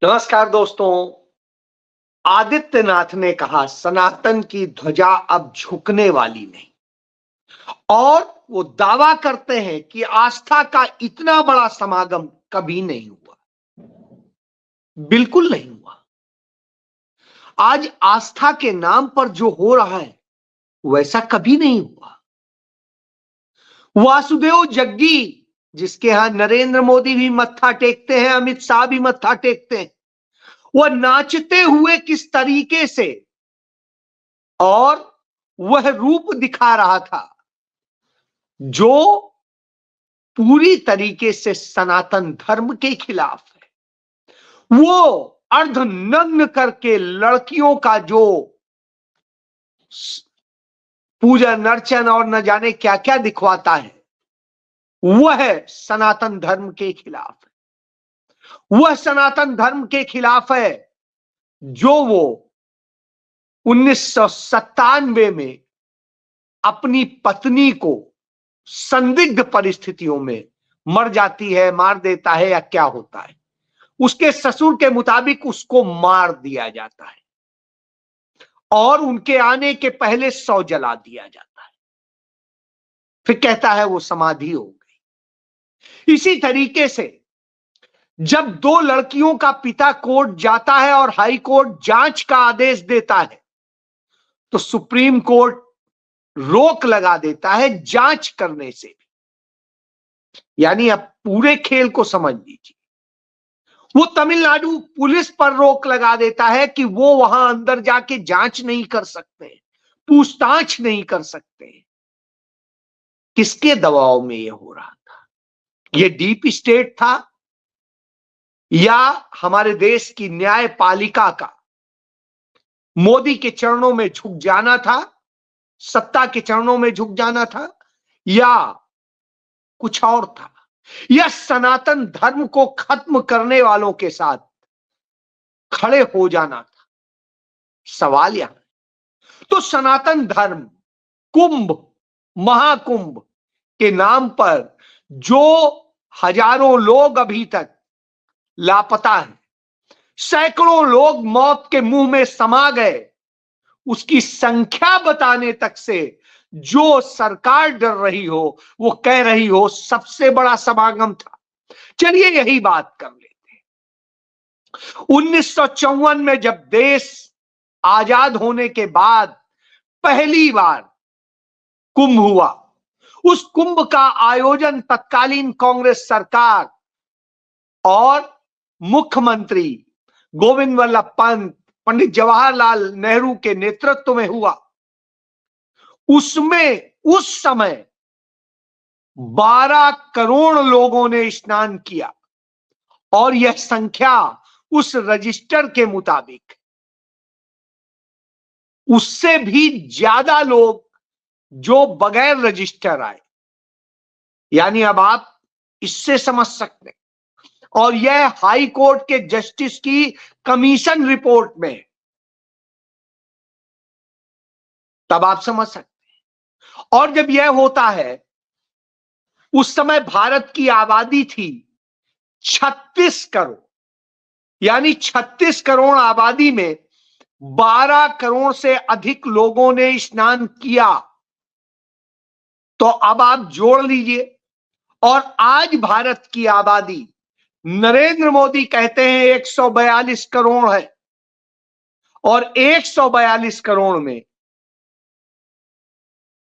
नमस्कार दोस्तों। आदित्यनाथ ने कहा सनातन की ध्वजा अब झुकने वाली नहीं, और वो दावा करते हैं कि आस्था का इतना बड़ा समागम कभी नहीं हुआ। बिल्कुल नहीं हुआ। आज आस्था के नाम पर जो हो रहा है वैसा कभी नहीं हुआ। वासुदेव जग्गी, जिसके यहां नरेंद्र मोदी भी मत्था टेकते हैं, अमित शाह भी मत्था टेकते हैं, वह नाचते हुए किस तरीके से और वह रूप दिखा रहा था जो पूरी तरीके से सनातन धर्म के खिलाफ है। वो अर्धनग्न करके लड़कियों का जो पूजन अर्चन और न जाने क्या क्या दिखवाता है, वह सनातन धर्म के खिलाफ है। वह सनातन धर्म के खिलाफ है जो वो 1997 में अपनी पत्नी को संदिग्ध परिस्थितियों में मर जाती है, मार देता है या क्या होता है, उसके ससुर के मुताबिक उसको मार दिया जाता है और उनके आने के पहले 100 जला दिया जाता है। फिर कहता है वो समाधि हो गई। इसी तरीके से जब दो लड़कियों का पिता कोर्ट जाता है और हाई कोर्ट जांच का आदेश देता है, तो सुप्रीम कोर्ट रोक लगा देता है जांच करने से भी। यानी अब पूरे खेल को समझ लीजिए। वो तमिलनाडु पुलिस पर रोक लगा देता है कि वो वहां अंदर जाके जांच नहीं कर सकते, पूछताछ नहीं कर सकते। किसके दबाव में ये हो रहा था? ये डीप स्टेट था या हमारे देश की न्यायपालिका का मोदी के चरणों में झुक जाना था, सत्ता के चरणों में झुक जाना था, या कुछ और था? या सनातन धर्म को खत्म करने वालों के साथ खड़े हो जाना था? सवाल यहां। तो सनातन धर्म कुंभ, महाकुंभ के नाम पर जो हजारों लोग अभी तक लापता हैं, सैकड़ों लोग मौत के मुंह में समा गए, उसकी संख्या बताने तक से जो सरकार डर रही हो, वो कह रही हो सबसे बड़ा समागम था। चलिए यही बात कर लेते हैं। 1954 में जब देश आजाद होने के बाद पहली बार कुंभ हुआ, उस कुंभ का आयोजन तत्कालीन कांग्रेस सरकार और मुख्यमंत्री गोविंद वल्लभ पंत, पंडित जवाहरलाल नेहरू के नेतृत्व में हुआ। उसमें उस समय 12 करोड़ लोगों ने स्नान किया, और यह संख्या उस रजिस्टर के मुताबिक उससे भी ज्यादा लोग जो बगैर रजिस्टर आए। यानी अब आप इससे समझ सकते हैं, और यह हाई कोर्ट के जस्टिस की कमीशन रिपोर्ट में, तब आप समझ सकते हैं। और जब यह होता है, उस समय भारत की आबादी थी 36 करोड़। यानी 36 करोड़ आबादी में 12 करोड़ से अधिक लोगों ने स्नान किया। तो अब आप जोड़ लीजिए, और आज भारत की आबादी, नरेंद्र मोदी कहते हैं 142 करोड़ है, और 142 करोड़ में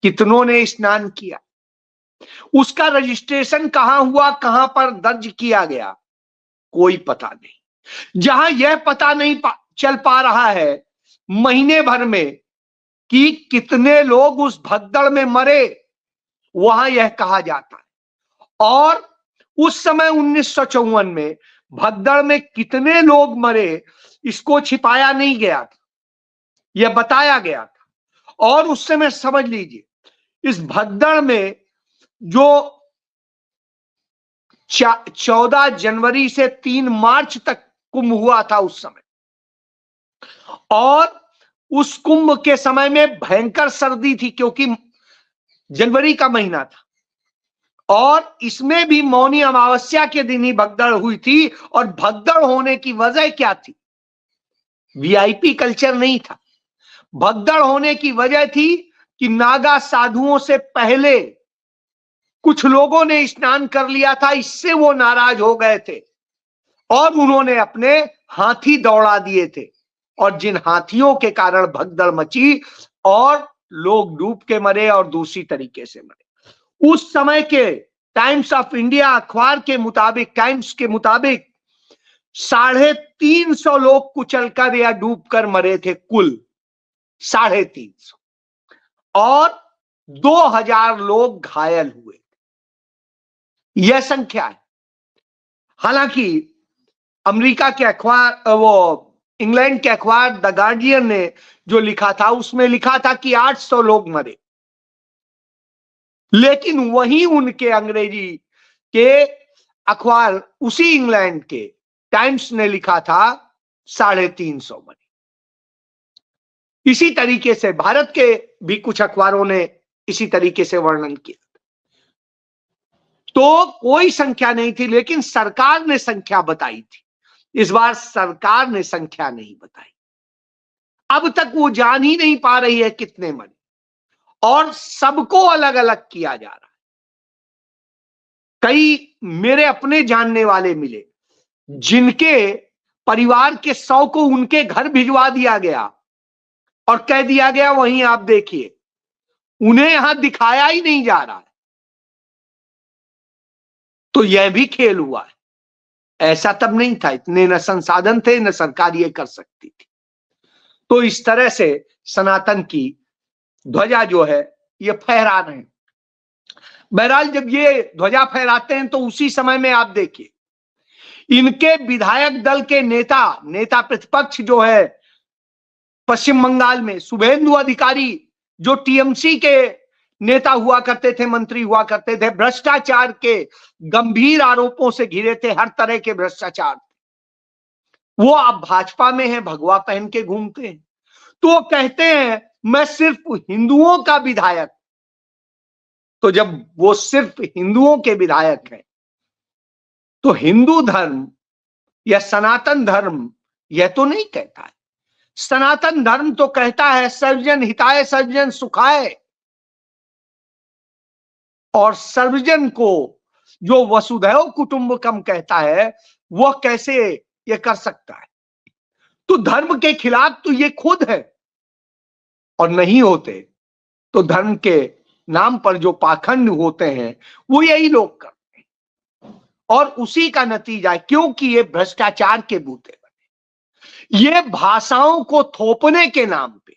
कितनों ने स्नान किया? उसका रजिस्ट्रेशन कहां हुआ, कहां पर दर्ज किया गया, कोई पता नहीं। जहां यह पता नहीं चल पा रहा है महीने भर में कि कितने लोग उस भगदड़ में मरे, वहां यह कहा जाता है। और उस समय 1954 में भगदड़ में कितने लोग मरे, इसको छिपाया नहीं गया था, यह बताया गया था। और उस समय समझ लीजिए, इस भगदड़ में जो 14 जनवरी से 3 मार्च तक कुंभ हुआ था उस समय, और उस कुंभ के समय में भयंकर सर्दी थी, क्योंकि जनवरी का महीना था, और इसमें भी मौनी अमावस्या के दिन ही भगदड़ हुई थी। और भगदड़ होने की वजह क्या थी? वीआईपी कल्चर नहीं था। भगदड़ होने की वजह थी कि नागा साधुओं से पहले कुछ लोगों ने स्नान कर लिया था, इससे वो नाराज हो गए थे और उन्होंने अपने हाथी दौड़ा दिए थे, और जिन हाथियों के कारण भगदड़ मची और लोग डूब के मरे और दूसरी तरीके से मरे। उस समय के टाइम्स ऑफ इंडिया अखबार के मुताबिक, टाइम्स के मुताबिक 350 लोग कुचलकर या डूबकर मरे थे, कुल 350, और 2000 लोग घायल हुए। यह संख्या है। हालांकि अमेरिका के अखबार, वो इंग्लैंड के अखबार द गार्डियन ने जो लिखा था उसमें लिखा था कि 800 लोग मरे, लेकिन वहीं उनके अंग्रेजी के अखबार उसी इंग्लैंड के टाइम्स ने लिखा था 350 मरे। इसी तरीके से भारत के भी कुछ अखबारों ने इसी तरीके से वर्णन किया। तो कोई संख्या नहीं थी, लेकिन सरकार ने संख्या बताई थी। इस बार सरकार ने संख्या नहीं बताई। अब तक वो जान ही नहीं पा रही है कितने मरे, और सबको अलग अलग किया जा रहा है। कई मेरे अपने जानने वाले मिले जिनके परिवार के 100 को उनके घर भिजवा दिया गया और कह दिया गया वहीं आप देखिए, उन्हें यहां दिखाया ही नहीं जा रहा है। तो यह भी खेल हुआ है। ऐसा तब नहीं था, इतने न संसाधन थे, न सरकार ये कर सकती थी। तो इस तरह से सनातन की ध्वजा जो है ये फहरा रहे हैं। बहरहाल जब ये ध्वजा फहराते हैं तो उसी समय में आप देखिए इनके विधायक दल के नेता प्रतिपक्ष जो है पश्चिम बंगाल में शुभेंदु अधिकारी, जो टीएमसी के नेता हुआ करते थे, मंत्री हुआ करते थे, भ्रष्टाचार के गंभीर आरोपों से घिरे थे, हर तरह के भ्रष्टाचार, वो अब भाजपा में है, भगवा पहन के घूमते हैं। तो वो कहते हैं मैं सिर्फ हिंदुओं का विधायक। तो जब वो सिर्फ हिंदुओं के विधायक हैं तो हिंदू धर्म या सनातन धर्म यह तो नहीं कहता है। सनातन धर्म तो कहता है सर्वजन हिताय सर्वजन सुखाय, और सर्वजन को जो वसुधैव कुटुंबकम कहता है वह कैसे ये कर सकता है? तो धर्म के खिलाफ तो ये खुद है, और नहीं होते तो धर्म के नाम पर जो पाखंड होते हैं वो यही लोग करते हैं, और उसी का नतीजा है, क्योंकि ये भ्रष्टाचार के बूते बने, ये भाषाओं को थोपने के नाम पे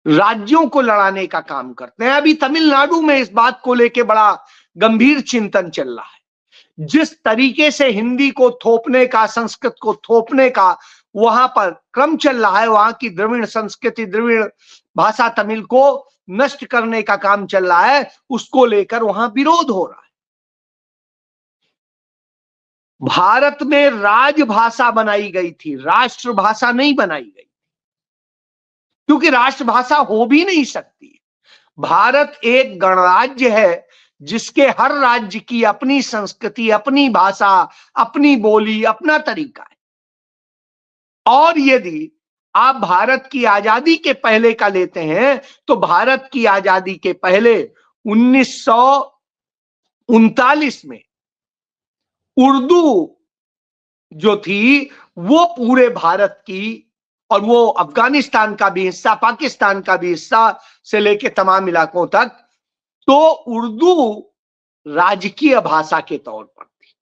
राज्यों को लड़ाने का काम करते हैं। अभी तमिलनाडु में इस बात को लेके बड़ा गंभीर चिंतन चल रहा है। जिस तरीके से हिंदी को थोपने का, संस्कृत को थोपने का वहां पर क्रम चल रहा है, वहां की द्रविड़ संस्कृति, द्रविड़ भाषा तमिल को नष्ट करने का काम चल रहा है, उसको लेकर वहां विरोध हो रहा है। भारत में राजभाषा बनाई गई थी, राष्ट्रभाषा नहीं बनाई गई, क्योंकि राष्ट्रभाषा हो भी नहीं सकती। भारत एक गणराज्य है जिसके हर राज्य की अपनी संस्कृति, अपनी भाषा, अपनी बोली, अपना तरीका है। और यदि आप भारत की आजादी के पहले का लेते हैं तो भारत की आजादी के पहले 1939 में उर्दू जो थी वो पूरे भारत की, और वो अफगानिस्तान का भी हिस्सा, पाकिस्तान का भी हिस्सा से लेके तमाम इलाकों तक, तो उर्दू राजकीय भाषा के तौर पर थी।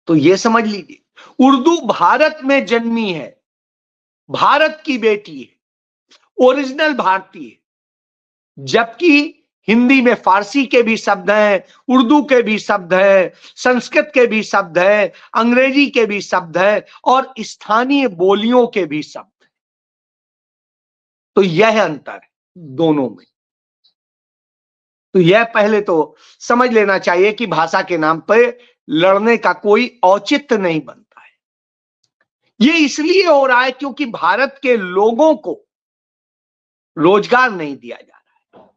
तो ये समझ लीजिए उर्दू भारत में जन्मी है, भारत की बेटी है, ओरिजिनल भारतीय, जबकि हिंदी में फारसी के भी शब्द हैं, उर्दू के भी शब्द हैं, संस्कृत के भी शब्द हैं, अंग्रेजी के भी शब्द हैं, और स्थानीय बोलियों के भी शब्द हैं। तो यह अंतर है दोनों में। तो यह पहले तो समझ लेना चाहिए कि भाषा के नाम पर लड़ने का कोई औचित्य नहीं बनता है। यह इसलिए हो रहा है क्योंकि भारत के लोगों को रोजगार नहीं दिया जा रहा है,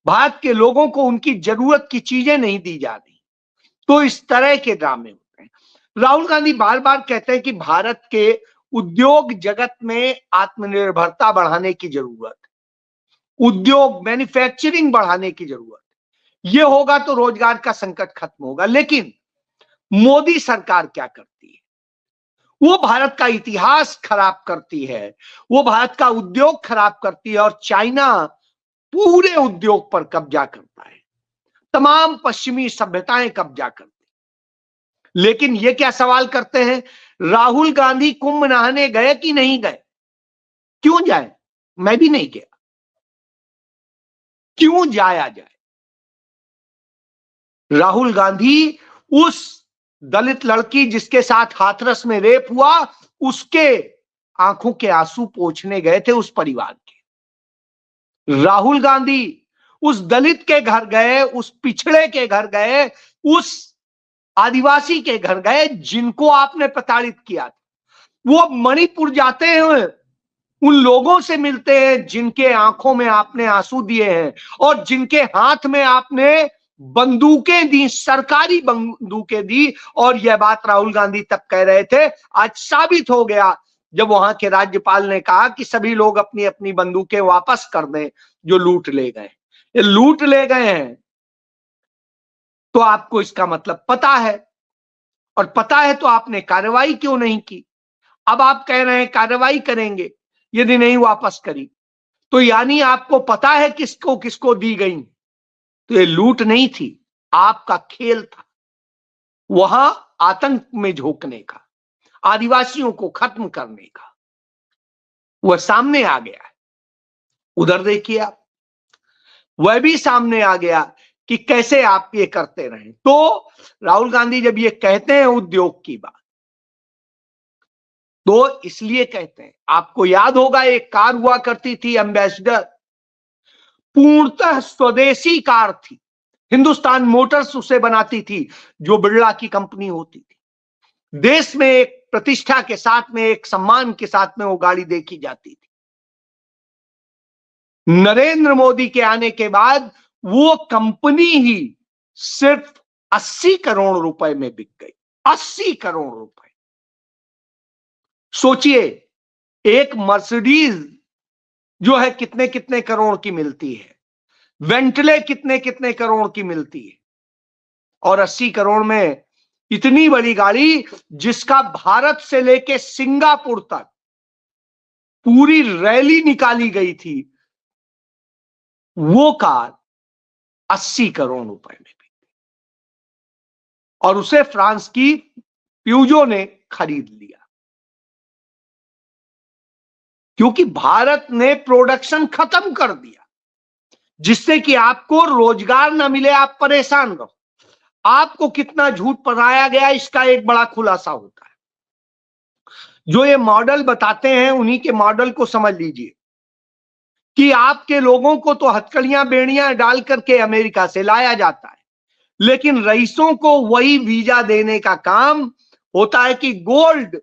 भारत के लोगों को उनकी जरूरत की चीजें नहीं दी जा रही। तो इस तरह के ड्रामे होते हैं। राहुल गांधी बार बार कहते हैं कि भारत के उद्योग जगत में आत्मनिर्भरता बढ़ाने की जरूरत है, उद्योग मैन्युफैक्चरिंग बढ़ाने की जरूरत है, ये होगा तो रोजगार का संकट खत्म होगा। लेकिन मोदी सरकार क्या करती है? वो भारत का इतिहास खराब करती है, वो भारत का उद्योग खराब करती है और चाइना पूरे उद्योग पर कब्जा करता है, तमाम पश्चिमी सभ्यताएं कब्जा करती। लेकिन ये क्या सवाल करते हैं, राहुल गांधी कुंभ नहाने गए कि नहीं गए? क्यों जाए? मैं भी नहीं गया, क्यों जाया जाए? राहुल गांधी उस दलित लड़की जिसके साथ हाथरस में रेप हुआ, उसके आंखों के आंसू पोंछने गए थे उस परिवार के। राहुल गांधी उस दलित के घर गए, उस पिछड़े के घर गए, उस आदिवासी के घर गए जिनको आपने प्रताड़ित किया था। वो मणिपुर जाते हैं, उन लोगों से मिलते हैं जिनके आंखों में आपने आंसू दिए हैं और जिनके हाथ में आपने बंदूकें दी, सरकारी बंदूकें दी। और यह बात राहुल गांधी तब कह रहे थे, आज साबित हो गया जब वहां के राज्यपाल ने कहा कि सभी लोग अपनी अपनी बंदूकें वापस कर दें जो लूट ले गए। ये लूट ले गए हैं तो आपको इसका मतलब पता है, और पता है तो आपने कार्रवाई क्यों नहीं की? अब आप कह रहे हैं कार्रवाई करेंगे यदि नहीं वापस करी, तो यानी आपको पता है किसको किसको दी गई। तो ये लूट नहीं थी, आपका खेल था, वहां आतंक में झोंकने का, आदिवासियों को खत्म करने का। वह सामने आ गया है। उधर देखिए आप, वह भी सामने आ गया कि कैसे आप ये करते रहे। तो राहुल गांधी जब ये कहते हैं उद्योग की बात, तो इसलिए कहते हैं, आपको याद होगा एक कार हुआ करती थी एम्बेसडर, पूर्णतः स्वदेशी कार थी, हिंदुस्तान मोटर्स उसे बनाती थी जो बिरला की कंपनी होती थी। देश में एक प्रतिष्ठा के साथ में, एक सम्मान के साथ में वो गाड़ी देखी जाती थी। नरेंद्र मोदी के आने के बाद वो कंपनी ही सिर्फ 80 करोड़ रुपए में बिक गई। 80 करोड़ रुपए। सोचिए, एक मर्सिडीज जो है कितने कितने करोड़ की मिलती है, वेंटले कितने कितने करोड़ की मिलती है, और 80 करोड़ में इतनी बड़ी गाड़ी जिसका भारत से लेके सिंगापुर तक पूरी रैली निकाली गई थी, वो कार 80 करोड़ रुपए में बिकी और उसे फ्रांस की प्यूजो ने खरीद लिया, क्योंकि भारत ने प्रोडक्शन खत्म कर दिया, जिससे कि आपको रोजगार ना मिले, आप परेशान रहो। आपको कितना झूठ पढ़ाया गया इसका एक बड़ा खुलासा होता है। जो ये मॉडल बताते हैं उन्हीं के मॉडल को समझ लीजिए कि आपके लोगों को तो हथकड़ियां बेड़ियां डाल करके अमेरिका से लाया जाता है, लेकिन रईसों को वही वीजा देने का काम होता है कि गोल्ड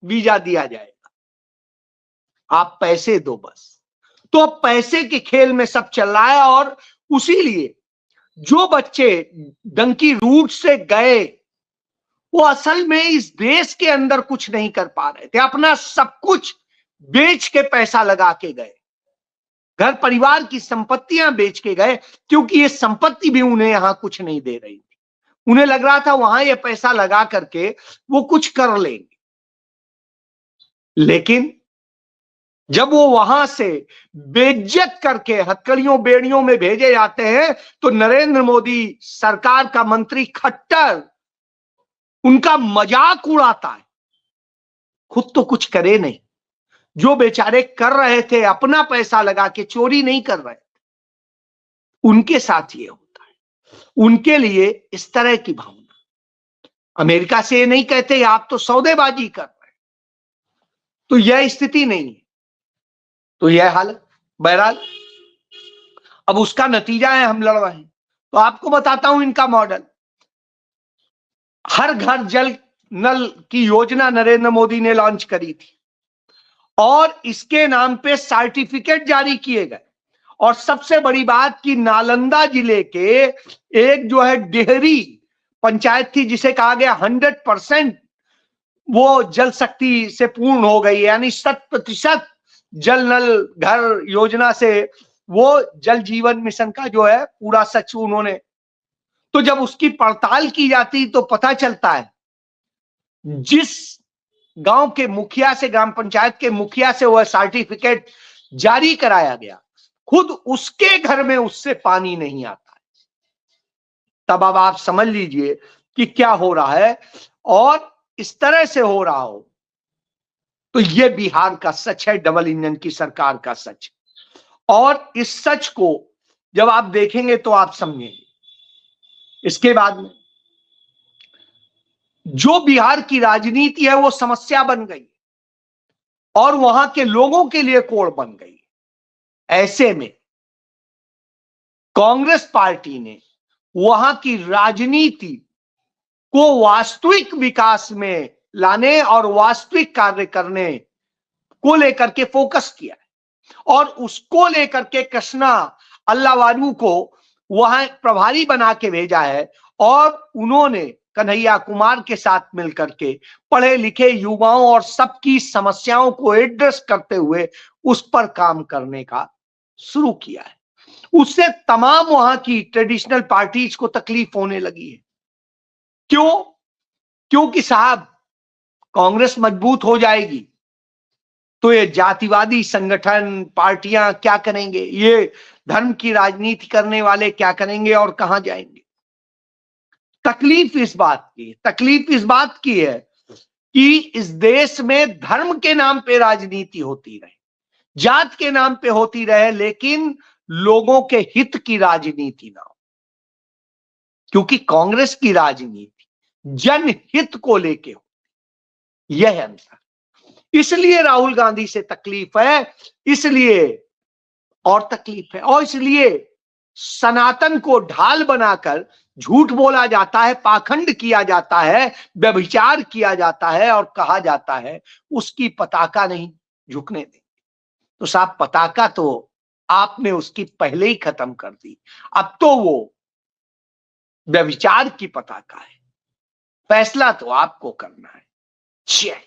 वीजा दिया जाएगा, आप पैसे दो बस। तो पैसे के खेल में सब चल रहा है। और उसी लिए जो बच्चे डंकी रूट से गए वो असल में इस देश के अंदर कुछ नहीं कर पा रहे थे, अपना सब कुछ बेच के पैसा लगा के गए, घर परिवार की संपत्तियां बेच के गए, क्योंकि ये संपत्ति भी उन्हें यहां कुछ नहीं दे रही थी। उन्हें लग रहा था वहां ये पैसा लगा करके वो कुछ कर लेंगे, लेकिन जब वो वहां से बेइज्जत करके हथकड़ियों बेड़ियों में भेजे जाते हैं तो नरेंद्र मोदी सरकार का मंत्री खट्टर उनका मजाक उड़ाता है। खुद तो कुछ करे नहीं, जो बेचारे कर रहे थे अपना पैसा लगा के, चोरी नहीं कर रहे थे, उनके साथ ये होता है। उनके लिए इस तरह की भावना। अमेरिका से ये नहीं कहते आप तो सौदेबाजी कर रहे हैं, तो यह स्थिति नहीं है, तो यह हालत। बहरहाल अब उसका नतीजा है हम लड़ रहे हैं। तो आपको बताता हूं इनका मॉडल। हर घर जल नल की योजना नरेंद्र मोदी ने लॉन्च करी थी और इसके नाम पे सर्टिफिकेट जारी किए गए और सबसे बड़ी बात कि नालंदा जिले के एक जो है डेहरी पंचायत थी, जिसे कहा गया 100% वो जल शक्ति से पूर्ण हो गई, यानी 100% जल नल घर योजना से वो जल जीवन मिशन का जो है पूरा सच उन्होंने। तो जब उसकी पड़ताल की जाती तो पता चलता है जिस गांव के मुखिया से, ग्राम पंचायत के मुखिया से वह सर्टिफिकेट जारी कराया गया, खुद उसके घर में उससे पानी नहीं आता है। तब अब आप समझ लीजिए कि क्या हो रहा है, और इस तरह से हो रहा हो तो यह बिहार का सच है, डबल इंजन की सरकार का सच। और इस सच को जब आप देखेंगे तो आप समझेंगे। इसके बाद में जो बिहार की राजनीति है वो समस्या बन गई और वहां के लोगों के लिए कोड़ बन गई। ऐसे में कांग्रेस पार्टी ने वहां की राजनीति को वास्तविक विकास में लाने और वास्तविक कार्य करने को लेकर के फोकस किया है और उसको लेकर के कृष्णा अल्लावारू को वहां प्रभारी बना के भेजा है और उन्होंने कन्हैया कुमार के साथ मिलकर के पढ़े लिखे युवाओं और सबकी समस्याओं को एड्रेस करते हुए उस पर काम करने का शुरू किया है। उससे तमाम वहां की ट्रेडिशनल पार्टीज को तकलीफ होने लगी है। क्यों? क्योंकि साहब कांग्रेस मजबूत हो जाएगी तो ये जातिवादी संगठन पार्टियां क्या करेंगे, ये धर्म की राजनीति करने वाले क्या करेंगे और कहां जाएंगे। तकलीफ इस बात की है कि इस देश में धर्म के नाम पे राजनीति होती रहे, जात के नाम पे होती रहे, लेकिन लोगों के हित की राजनीति ना हो। क्योंकि कांग्रेस की राजनीति जनहित को लेके हो, यह है अंतर। इसलिए राहुल गांधी से तकलीफ है, इसलिए और तकलीफ है, और इसलिए सनातन को ढाल बनाकर झूठ बोला जाता है, पाखंड किया जाता है, व्यभिचार किया जाता है और कहा जाता है उसकी पताका नहीं झुकने देंगे। तो साहब पताका तो आपने उसकी पहले ही खत्म कर दी, अब तो वो व्यभिचार की पताका है। फैसला तो आपको करना है। जय